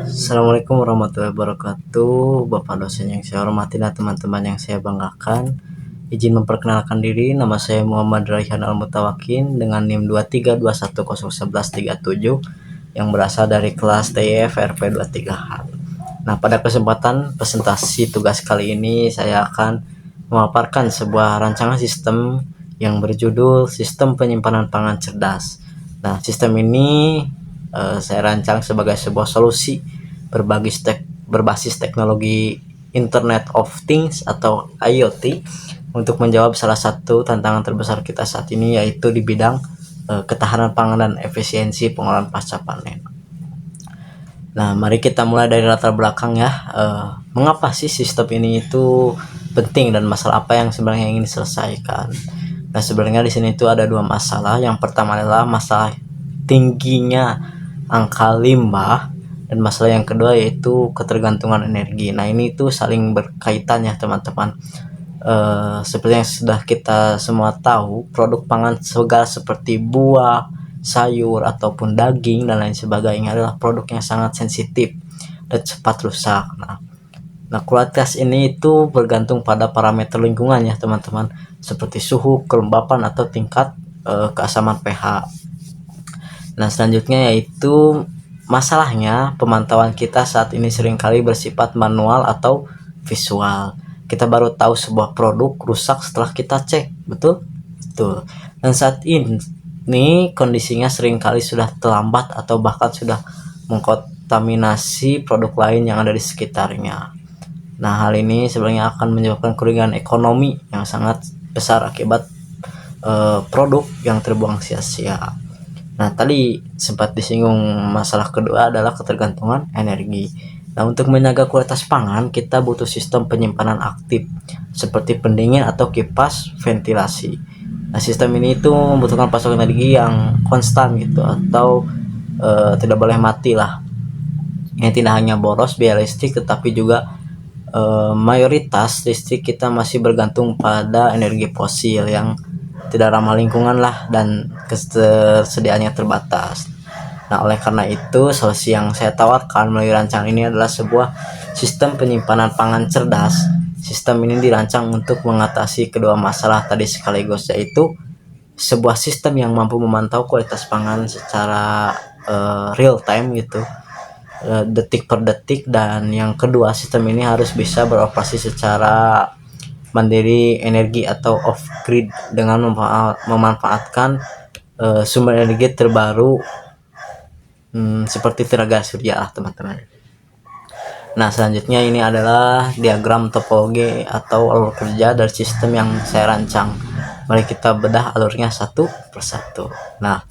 Assalamualaikum warahmatullahi wabarakatuh, Bapak dosen yang saya hormati dan teman-teman yang saya banggakan. Izin memperkenalkan diri, nama saya Muhammad Raihan Al-Mutawakin dengan NIM 232101137 yang berasal dari kelas TIF RP 23H. Nah, pada kesempatan presentasi tugas kali ini saya akan memaparkan sebuah rancangan sistem yang berjudul Sistem Penyimpanan Pangan Cerdas. Nah, sistem ini saya rancang sebagai sebuah solusi berbasis teknologi Internet of Things atau IoT untuk menjawab salah satu tantangan terbesar kita saat ini, yaitu di bidang ketahanan pangan dan efisiensi pengolahan pasca panen. Nah, mari kita mulai dari latar belakang ya. Mengapa sih sistem ini itu penting dan masalah apa yang sebenarnya ingin diselesaikan? Nah, sebenarnya di sini itu ada dua masalah. Yang pertama adalah masalah tingginya angka limbah, dan masalah yang kedua yaitu ketergantungan energi. Nah, ini itu saling berkaitan ya teman-teman. Seperti yang sudah kita semua tahu, produk pangan segala seperti buah, sayur ataupun daging dan lain sebagainya adalah produk yang sangat sensitif dan cepat rusak. Nah, kualitas ini itu bergantung pada parameter lingkungan ya teman-teman, seperti suhu, kelembapan atau tingkat keasaman pH. Nah, selanjutnya yaitu masalahnya pemantauan kita saat ini seringkali bersifat manual atau visual. Kita baru tahu sebuah produk rusak setelah kita cek, betul? Betul. Dan saat ini kondisinya seringkali sudah terlambat atau bahkan sudah mengkontaminasi produk lain yang ada di sekitarnya. Nah, hal ini sebenarnya akan menyebabkan kerugian ekonomi yang sangat besar akibat produk yang terbuang sia-sia. Nah, tadi sempat disinggung masalah kedua adalah ketergantungan energi. Nah, untuk menjaga kualitas pangan, kita butuh sistem penyimpanan aktif seperti pendingin atau kipas ventilasi. Nah, sistem ini itu membutuhkan pasokan energi yang konstan gitu, atau tidak boleh mati lah. Ini tidak hanya boros biaya listrik, tetapi juga mayoritas listrik kita masih bergantung pada energi fosil yang tidak ramah lingkungan lah, dan ketersediaannya terbatas. Nah, oleh karena itu solusi yang saya tawarkan melalui rancangan ini adalah sebuah sistem penyimpanan pangan cerdas. Sistem ini dirancang untuk mengatasi kedua masalah tadi sekaligus, yaitu sebuah sistem yang mampu memantau kualitas pangan secara real time gitu, detik per detik, dan yang kedua sistem ini harus bisa beroperasi secara mandiri energi atau off grid dengan memanfaatkan sumber energi terbaru seperti tenaga surya teman-teman. Nah, selanjutnya ini adalah diagram topologi atau alur kerja dari sistem yang saya rancang. Mari kita bedah alurnya satu persatu. Nah,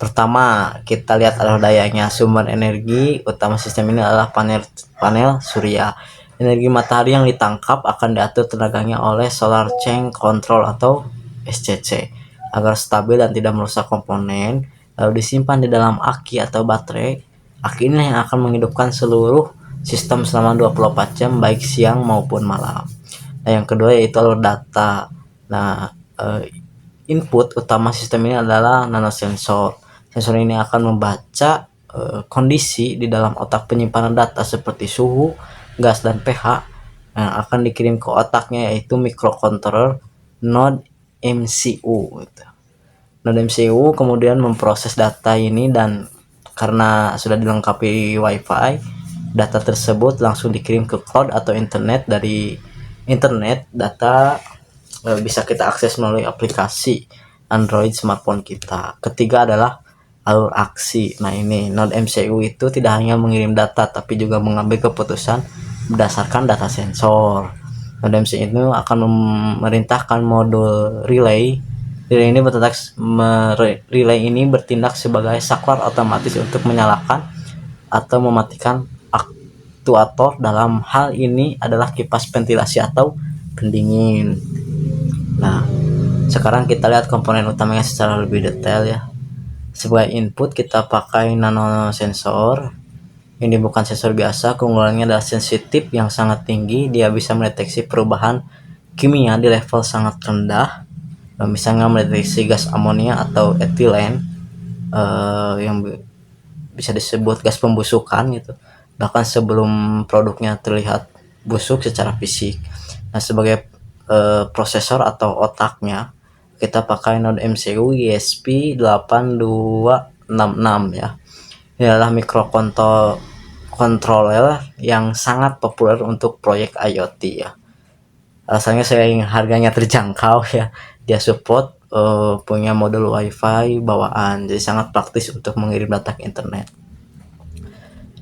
pertama kita lihat alur dayanya. Sumber energi utama sistem ini adalah panel surya. Energi matahari yang ditangkap akan diatur tenaganya oleh solar chain control atau SCC agar stabil dan tidak merusak komponen, lalu disimpan di dalam aki atau baterai. Aki ini yang akan menghidupkan seluruh sistem selama 24 jam baik siang maupun malam. Nah, yang kedua yaitu alur data. Nah, input utama sistem ini adalah nanosensor. Sensor ini akan membaca kondisi di dalam otak penyimpanan data seperti suhu, gas, dan pH yang akan dikirim ke otaknya, yaitu microcontroller node MCU gitu. Node MCU kemudian memproses data ini, dan karena sudah dilengkapi WiFi, data tersebut langsung dikirim ke cloud atau internet. Dari internet data bisa kita akses melalui aplikasi Android smartphone kita. Ketiga adalah alur aksi. Nah, ini node MCU itu tidak hanya mengirim data tapi juga mengambil keputusan berdasarkan data sensor. Node MCU itu akan memerintahkan modul relay. Relay ini bertindak sebagai saklar otomatis untuk menyalakan atau mematikan aktuator. Dalam hal ini adalah kipas ventilasi atau pendingin. Nah, sekarang kita lihat komponen utamanya secara lebih detail ya. Sebagai input kita pakai nanosensor. Ini bukan sensor biasa, keunggulannya adalah sensitif yang sangat tinggi. Dia bisa mendeteksi perubahan kimia di level sangat rendah, misalnya mendeteksi gas amonia atau etilen yang bisa disebut gas pembusukan gitu, bahkan sebelum produknya terlihat busuk secara fisik. Nah, sebagai prosesor atau otaknya kita pakai Node MCU ESP8266 ya. Ini adalah microcontroller yang sangat populer untuk proyek IoT ya. Alasannya selain harganya terjangkau ya, dia support punya modul WiFi bawaan, jadi sangat praktis untuk mengirim data ke internet.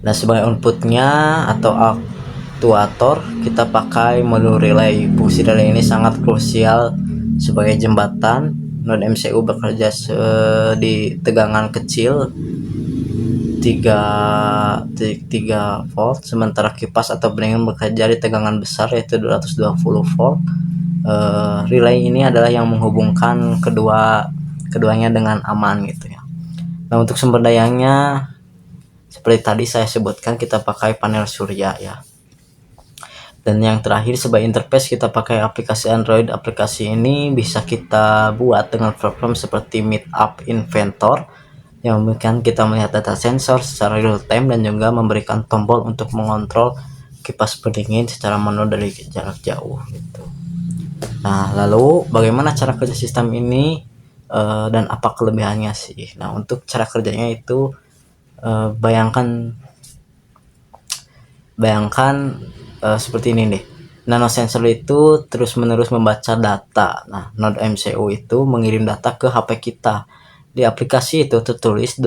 Nah, sebagai outputnya atau aktuator kita pakai modul relay. Fungsi relay ini sangat krusial sebagai jembatan. Node MCU bekerja di tegangan kecil 3 volt, sementara kipas atau pendingin bekerja di tegangan besar yaitu 220 volt. Relay ini adalah yang menghubungkan keduanya dengan aman gitu ya. Nah, untuk sumber dayanya seperti tadi saya sebutkan, kita pakai panel surya ya. Dan yang terakhir sebagai interface kita pakai aplikasi Android. Aplikasi ini bisa kita buat dengan program seperti Meetup Inventor yang memungkinkan kita melihat data sensor secara real time dan juga memberikan tombol untuk mengontrol kipas pendingin secara manual dari jarak jauh gitu. Nah, lalu bagaimana cara kerja sistem ini dan apa kelebihannya sih? Nah, untuk cara kerjanya itu bayangkan seperti ini deh. Nanosensor itu terus-menerus membaca data. Nah, Node MCU itu mengirim data ke HP kita. Di aplikasi itu tertulis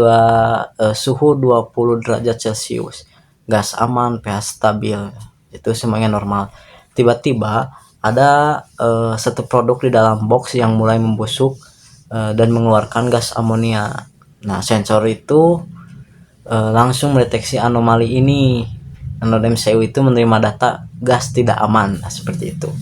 suhu 20 derajat Celcius, gas aman, pH stabil, itu semuanya normal. Tiba-tiba ada satu produk di dalam box yang mulai membusuk dan mengeluarkan gas amonia. Nah, sensor itu langsung mendeteksi anomali ini. Node MCU itu menerima data gas tidak aman, nah, seperti itu.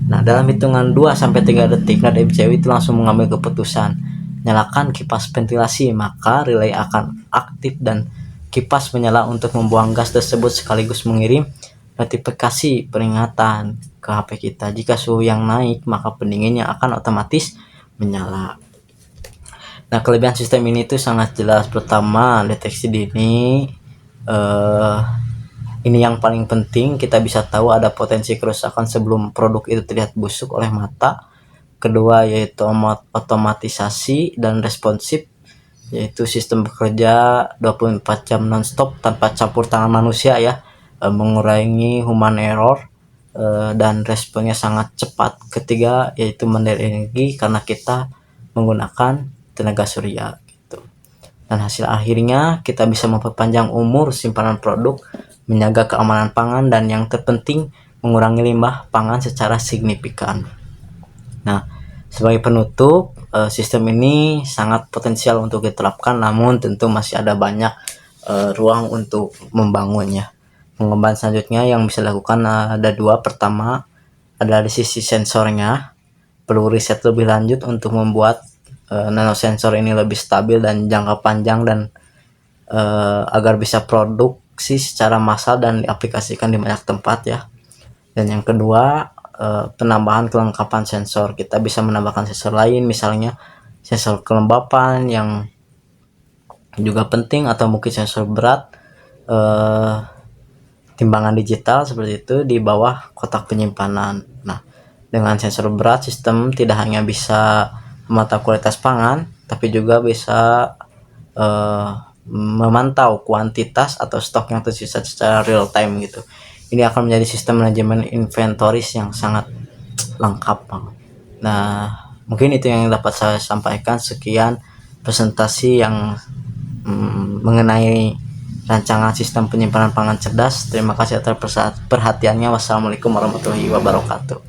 Nah, dalam hitungan 2-3 detik Node MCU itu langsung mengambil keputusan. Nyalakan kipas ventilasi, maka relay akan aktif dan kipas menyala untuk membuang gas tersebut sekaligus mengirim notifikasi peringatan ke HP kita. Jika suhu yang naik, maka pendinginnya akan otomatis menyala. Nah, kelebihan sistem ini tuh sangat jelas. Pertama, deteksi dini. Ini yang paling penting, kita bisa tahu ada potensi kerusakan sebelum produk itu terlihat busuk oleh mata. Kedua yaitu otomatisasi dan responsif, yaitu sistem bekerja 24 jam nonstop tanpa campur tangan manusia ya, mengurangi human error dan responnya sangat cepat. Ketiga yaitu menghemat energi karena kita menggunakan tenaga surya gitu. Dan hasil akhirnya kita bisa memperpanjang umur simpanan produk, menjaga keamanan pangan, dan yang terpenting mengurangi limbah pangan secara signifikan. Nah, sebagai penutup, sistem ini sangat potensial untuk diterapkan, namun tentu masih ada banyak ruang untuk membangunnya. Pengembangan selanjutnya yang bisa dilakukan ada dua. Pertama, ada di sisi sensornya, perlu riset lebih lanjut untuk membuat nanosensor ini lebih stabil dan jangka panjang, dan agar bisa produksi secara massal dan diaplikasikan di banyak tempat ya. Dan yang kedua, penambahan kelengkapan sensor. Kita bisa menambahkan sensor lain, misalnya sensor kelembapan yang juga penting, atau mungkin sensor berat, timbangan digital seperti itu di bawah kotak penyimpanan. Nah, dengan sensor berat, sistem tidak hanya bisa memantau kualitas pangan, tapi juga bisa memantau kuantitas atau stok yang tersisa secara real time gitu. Ini akan menjadi sistem manajemen inventories yang sangat lengkap. Nah, mungkin itu yang dapat saya sampaikan. Sekian presentasi yang mengenai rancangan sistem penyimpanan pangan cerdas. Terima kasih atas perhatiannya. Wassalamualaikum warahmatullahi wabarakatuh.